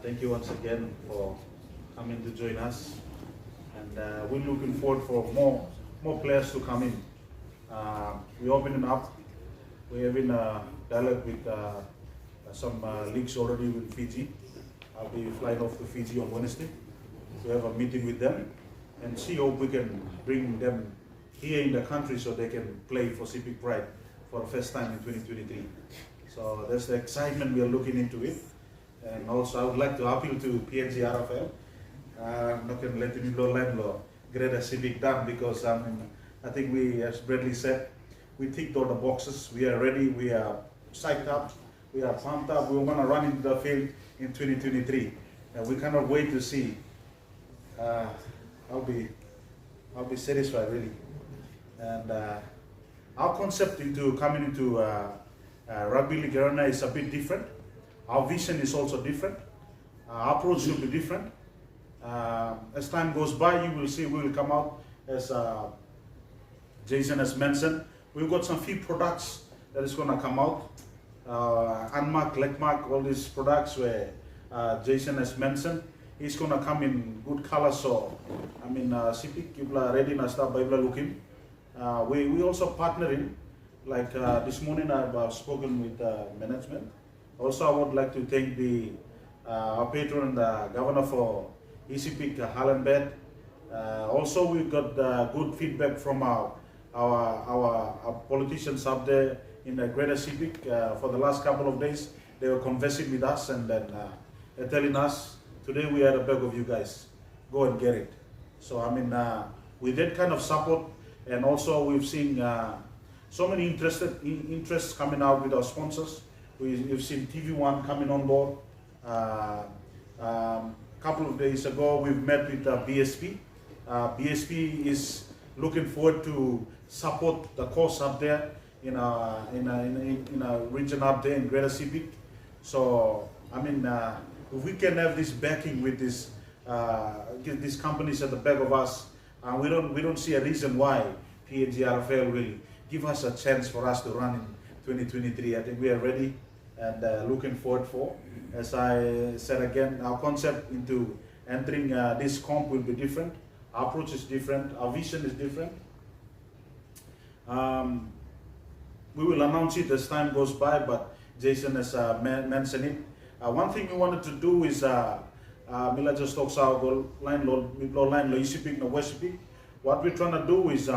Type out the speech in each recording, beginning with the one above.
Thank you once again for coming to join us, and we're looking forward for more players to come in. We're opening up. We're having a dialogue with some leagues already with Fiji. I'll be flying off to Fiji on Wednesday to have a meeting with them and see how we can bring them here in the country so they can play for Sepik Pride for the first time in 2023. So that's the excitement we are looking into it. And also I would like to appeal to PNG RFL. I'm not going to let the landlord get a Sepik done because I think we, as Bradley said, we ticked all the boxes. We are ready, we are psyched up, we are pumped up. We want to run into the field in 2023. And we cannot wait to see. I'll be satisfied really. And our concept into coming into Rugby League Arena is a bit different. Our vision is also different. Our approach will be different. As time goes by, you will see we will come out, as Jason has mentioned. We've got some few products that is going to come out. Unmarked, Legmark, all these products where Jason has mentioned. It's going to come in good color. So, Sepik, people are ready and start Bible looking. We also partnering. Like this morning, I've spoken with management. Also, I would like to thank our patron, the governor for Sepik, Hallenbed. Also, we got good feedback from our politicians up there in the greater Sepik. For the last couple of days, they were conversing with us and then they're telling us, today we are at the back of you guys, go and get it. So with that kind of support, and also we've seen so many interests coming out with our sponsors. We've seen TV1 coming on board. Couple of days ago, we've met with BSP. BSP is looking forward to support the cause up there in a region up there in Greater Sepik. So if we can have this backing with this, these companies at the back of us, we don't see a reason why PNG RFL will give us a chance for us to run in 2023. I think we are ready and looking forward for. As I said again, our concept into entering this comp will be different. Our approach is different. Our vision is different. We will announce it as time goes by, but Jason has mentioned it. One thing we wanted to do is Mila just talks about line Sepik, West Sepik. What we're trying to do is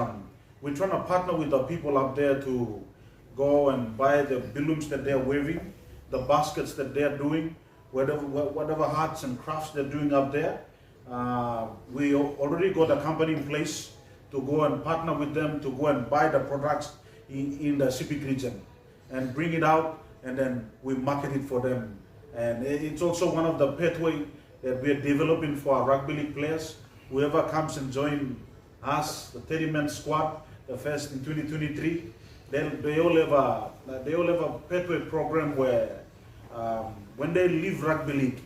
we're trying to partner with the people up there to go and buy the balloons that they're waving, the baskets that they're doing, whatever arts and crafts they're doing up there. We already got a company in place to go and partner with them to go and buy the products in the Sepik region and bring it out, and then we market it for them. And it's also one of the pathway that we are developing for our rugby league players. Whoever comes and join us, the 30-man squad, the first in 2023, they all have a pathway program where when they leave rugby league,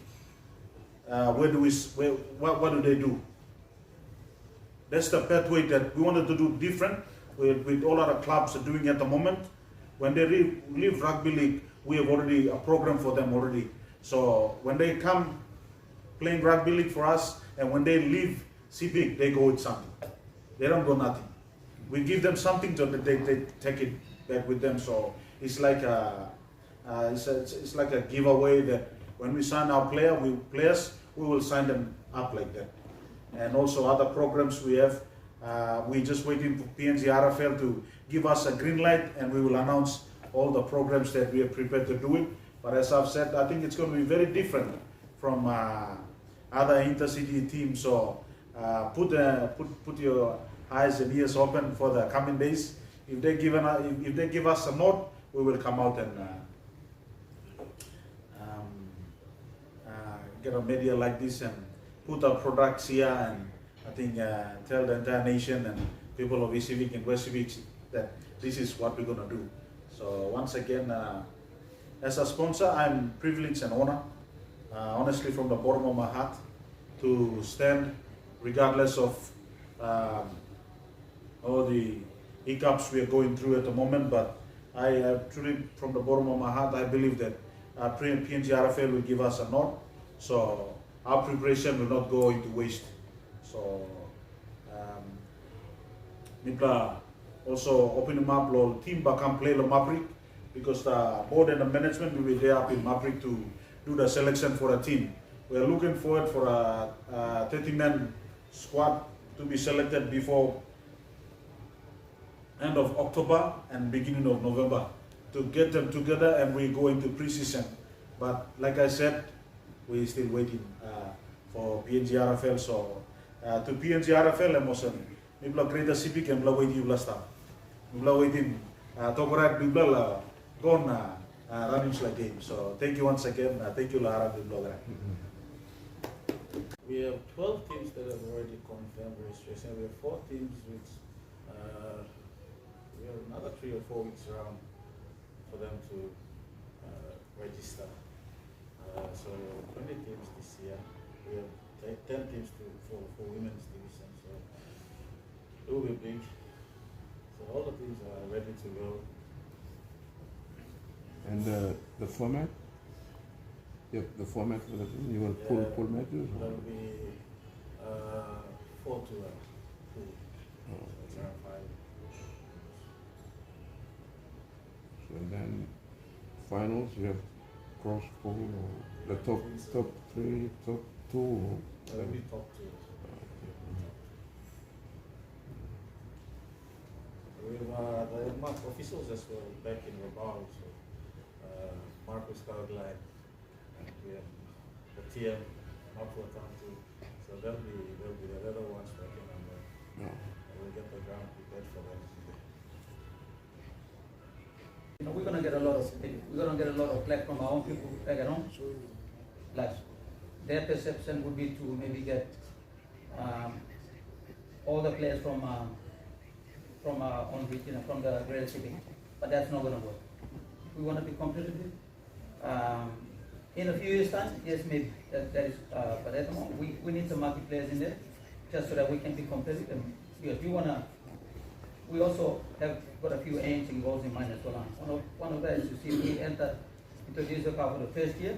what do they do? That's the pathway that we wanted to do different with all other clubs are doing at the moment. When they leave rugby league, we have already a program for them already. So when they come playing rugby league for us, and when they leave Sepik, they go with something. They don't go nothing. We give them something so that they take it back with them. So it's like it's like a giveaway that when we sign our players, we will sign them up like that. And also other programs we have. We're just waiting for PNG RFL to give us a green light, and we will announce all the programs that we are prepared to do it. But as I've said, I think it's going to be very different from other intercity teams. So put your eyes and ears open for the coming days. If they give us a nod, we will come out and get a media like this and put our products here, and I think tell the entire nation and people of East Sepik and West Sepik that this is what we're going to do. So once again, as a sponsor, I'm privileged and honored, honestly, from the bottom of my heart, to stand regardless of all the hiccups we are going through at the moment. But I truly, from the bottom of my heart, I believe that PNG RFL will give us a nod So our preparation will not go into waste. So Nipla also open them up lo team bakam play lo Maprik because the board and the management will be there up in Maprik to do the selection for a team. We are looking forward for a 30-man squad to be selected before end of October and beginning of November to get them together, and we go into pre-season. But like I said, we're still waiting for PNG RFL. So to PNG RFL, emotion. Nibla Greater Sepik and Bla waiting last time. Nibla waiting Tokorat Nibla gone running like game. So thank you once again. Thank you, Lara Nibla. We have 12 teams that have already confirmed registration. We have 4 teams which we have another 3 or 4 weeks around for them to register. So 20 teams this year. We have 10 teams for women's division. So it will be big. So all the teams are ready to go. And the format? Yep, the format for the team. You want pull matches? There will be 4 to 2. So it's around 5. So then finals, you have cross pool or the top 3, top 2. Or There will be top 2. We have the EMK officials as well back in Rabaul. So Marcus Cloudline, and we have the TM up for town too. So they'll be the other ones working on that. no. And we'll get the ground prepared for them. You know, we're gonna get a lot of flack from our own people back at home. Like their perception would be to maybe get all the players from our own region, from the Greater Sepik, but that's not gonna work. We want to be competitive. In a few years' time, yes, maybe that is. But at the moment, we need some market players in there, just so that we can be competitive. Because we also have got a few aims and goals in mind as well. One of that is to see we enter into the Digicel Cup for the first year,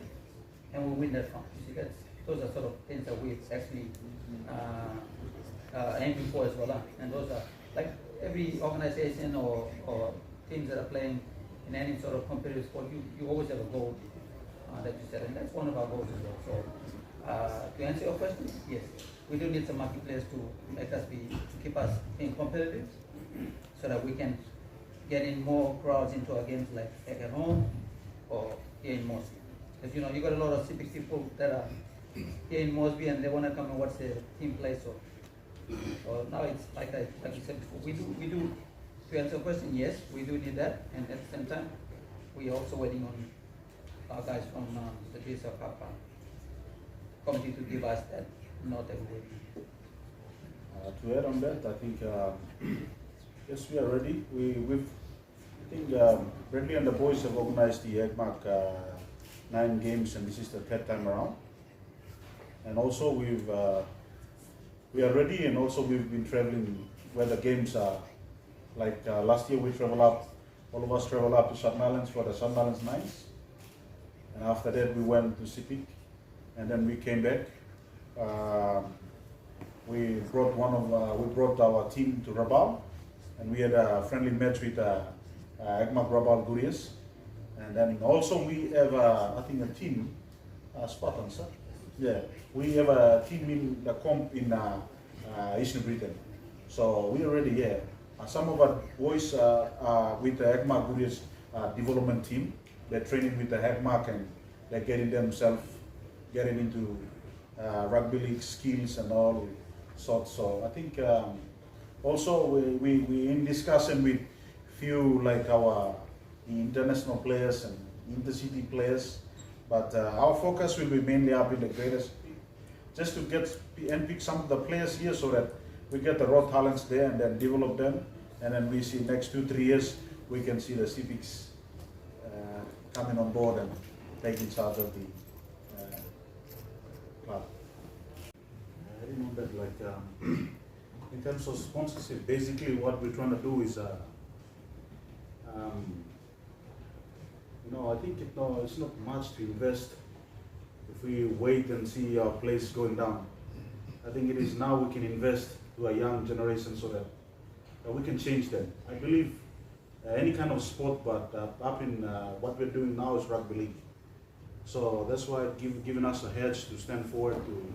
and we win that fund. You see, those are sort of things that we actually aiming for as well. And those are like every organization or teams that are playing in any sort of competitive sport, you always have a goal that you set, and that's one of our goals as well. So to answer your question, yes, we do need some market players to make us to keep us being competitive, so that we can get in more crowds into our games like at home or here in Mosby. Because you know you got a lot of Sepik people that are here in Mosby and they want to come and watch their team play. So now it's like you said before, we do. To answer your question, yes, we do need that, and at the same time, we are also waiting on our guys from the Digicel Cup committee to give us that note that we need. To add on that, I think yes, we are ready. I think Bradley and the boys have organized the EMK 9 games, and this is the 3rd time around. And also we are ready, and also we've been traveling where the games are. Like last year we all of us traveled up to Southern Islands for the Southern Islands Nights. And after that we went to Sepik, and then we came back. We brought our team to Rabaul, and we had a friendly match with EMK Rabaul Gurias. And then also we have I think a team, Spartans, sir. Yeah, we have a team in the comp in Eastern Britain. So we are already here. Some of our boys are with the EMK Gurias development team. They're training with the EMK, and they're getting into rugby league skills and all sorts. So I think also we in discussion with few like our international players and intercity players, but our focus will be mainly up in the Greater Sepik, just to get and pick some of the players here so that we get the raw talents there and then develop them, and then we see next 2-3 years we can see the Sepiks coming on board and taking charge of the club. I remember in terms of sponsorship, basically what we're trying to do is I think it's not much to invest if we wait and see our place going down. I think it is now we can invest to a young generation so that we can change them. I believe any kind of sport, but up in what we're doing now is rugby league. So that's why it's given us a hedge to stand forward to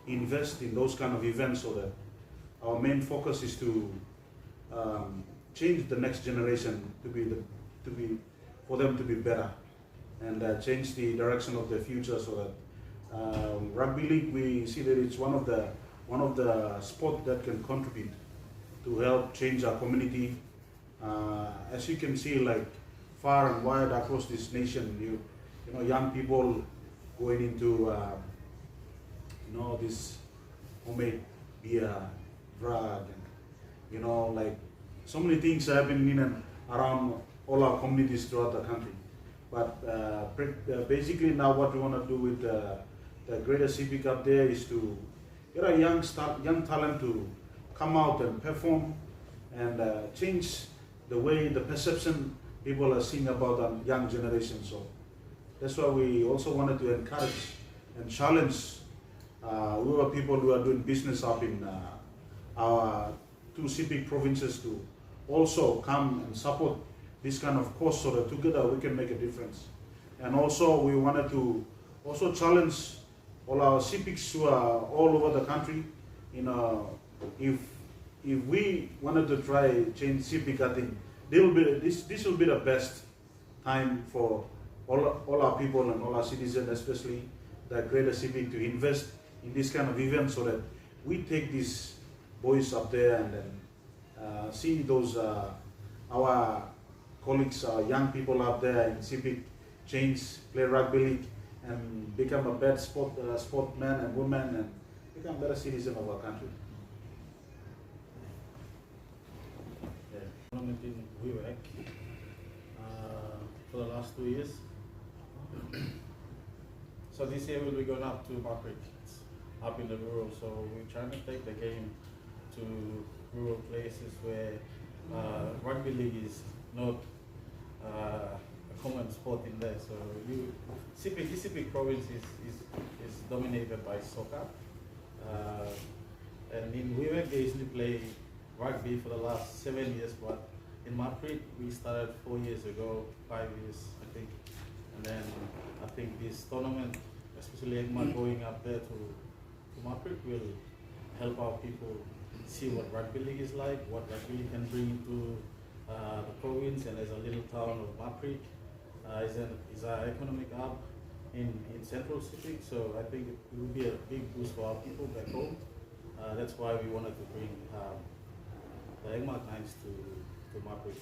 invest in those kind of events so that our main focus is to change the next generation for them to be better and change the direction of their future so that rugby league, we see that it's one of the sport that can contribute to help change our community. As you can see, like far and wide across this nation, you know, young people going into this homemade beer, drug, and like so many things happening in and around all our communities throughout the country. But basically now what we want to do with the Greater Sepik up there is to get a young talent to come out and perform and change the way, the perception people are seeing about the young generation. So that's why we also wanted to encourage and challenge rural people who are doing business up in our two Sepik provinces to also come and support this kind of cause so that together we can make a difference. And also we wanted to also challenge all our Sepiks who are all over the country. If we wanted to try change Sepik, I think this will be the best time for all our people and all our citizens, especially the Greater Sepik, to invest in this kind of event so that we take these boys up there and then see those our colleagues, our young people up there in Sepik change, play rugby league, and become a better sportman and woman and become better citizen of our country. Tournament in Wewak for the last 2 years. So this year we'll be going up to Margaret, up in the rural. So we're trying to take the game to rural places where rugby league is not a common sport in there. So Sepik province is dominated by soccer, and in Wewak they usually play rugby for the last 7 years, but in Margaret we started 4 years ago, 5 years I think, and then I think this tournament, especially EMK going up there to Margaret, will help our people see what rugby league is like, what rugby league can bring to the province, and as a little town of Margaret is an economic hub in central Sepik. So I think it will be a big boost for our people back home. That's why we wanted to bring the EMK Nines to Margaret.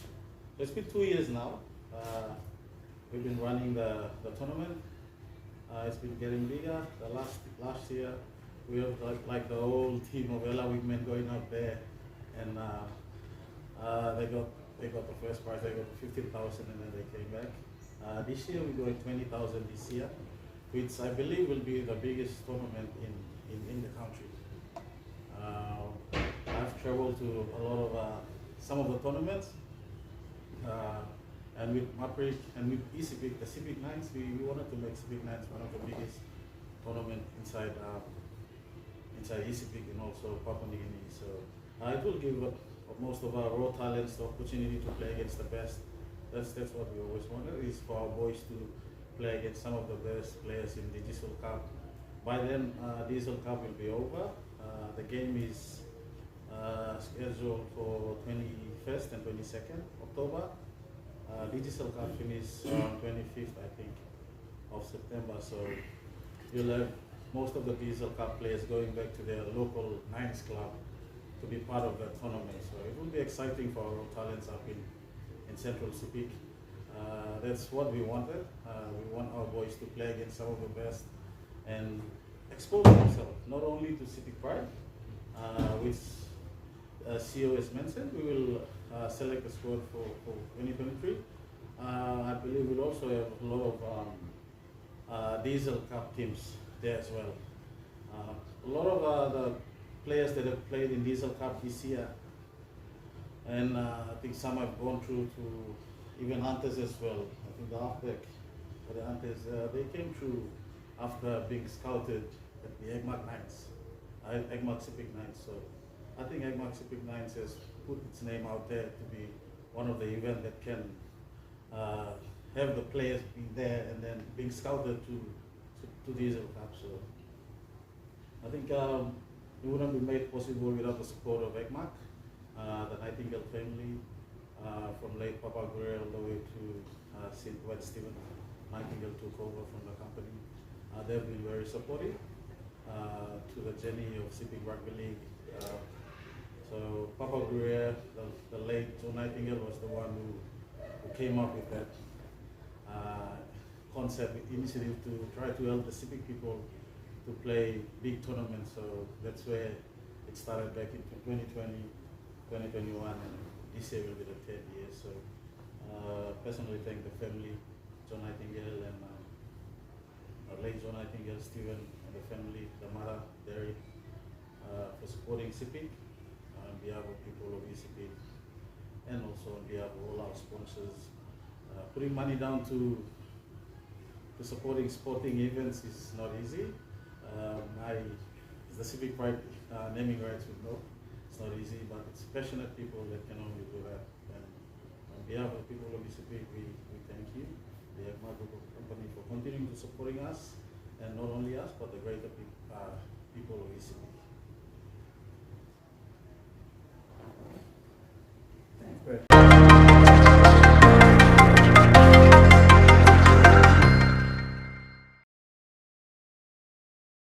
It's been 2 years now. We've been running the tournament. It's been getting bigger. The last year we have like the whole team of Ella women going up there, and they got the first prize. They got 15,000, and then they came back. This year we got 20,000 this year, which I believe will be the biggest tournament in the country. I've traveled to a lot of some of the tournaments, and with Margaret and with Sepik, the Sepik Nines, we wanted to make Sepik Nines one of the biggest tournament inside Sepik and also Papua New Guinea. So it will give most of our raw talents the opportunity to play against the best. That's what we always wanted, is for our boys to play against some of the best players in the Digicel Cup. By then, Digicel Cup will be over. The game is scheduled for 21st and 22nd October. Digicel Cup finishes on 25th, I think, of September. So you'll have most of the Digicel Cup players going back to their local Nines club to be part of that tournament. So it will be exciting for our talents up in central Sepik. That's what we wanted. We want our boys to play against some of the best and expose themselves, not only to Sepik Pride, which CEO has mentioned. We will select a squad for 2023. I believe we'll also have a lot of Digicel Cup teams there as well. A lot of the players that have played in Digicel Cup this year, and I think some have gone through to even Hunters as well. I think the halfback for the Hunters, they came through after being scouted at the EMK Nights, EMK Sepik Nights. So I think EMK Sepik Nights has put its name out there to be one of the events that can have the players being there and then being scouted to the Diesel Cup. So I think it wouldn't be made possible without the support of EMK, the Nightingale family, from late Papa Gurel all the way to when Stephen Nightingale took over from the company. They've been very supportive to the journey of Sepik Rugby League. So Papa Gurel, the late John Nightingale, was the one who came up with that concept, initiative to try to help the Sepik people to play big tournaments. So that's where it started back in 2020, 2021, and this year will be the 10th year. So personally thank the family, John Nightingale and late John Nightingale, Stephen, and the family, the mother, Derek, for supporting Sepik on behalf of people of Sepik, and also on behalf of all our sponsors. Putting money down to supporting sporting events is not easy. As the Sepik naming rights would know, it's not easy, but it's passionate people that can only do that. And on behalf of people of Sepik, we thank you, the EMK Group of Company, for continuing to supporting us, and not only us, but the greater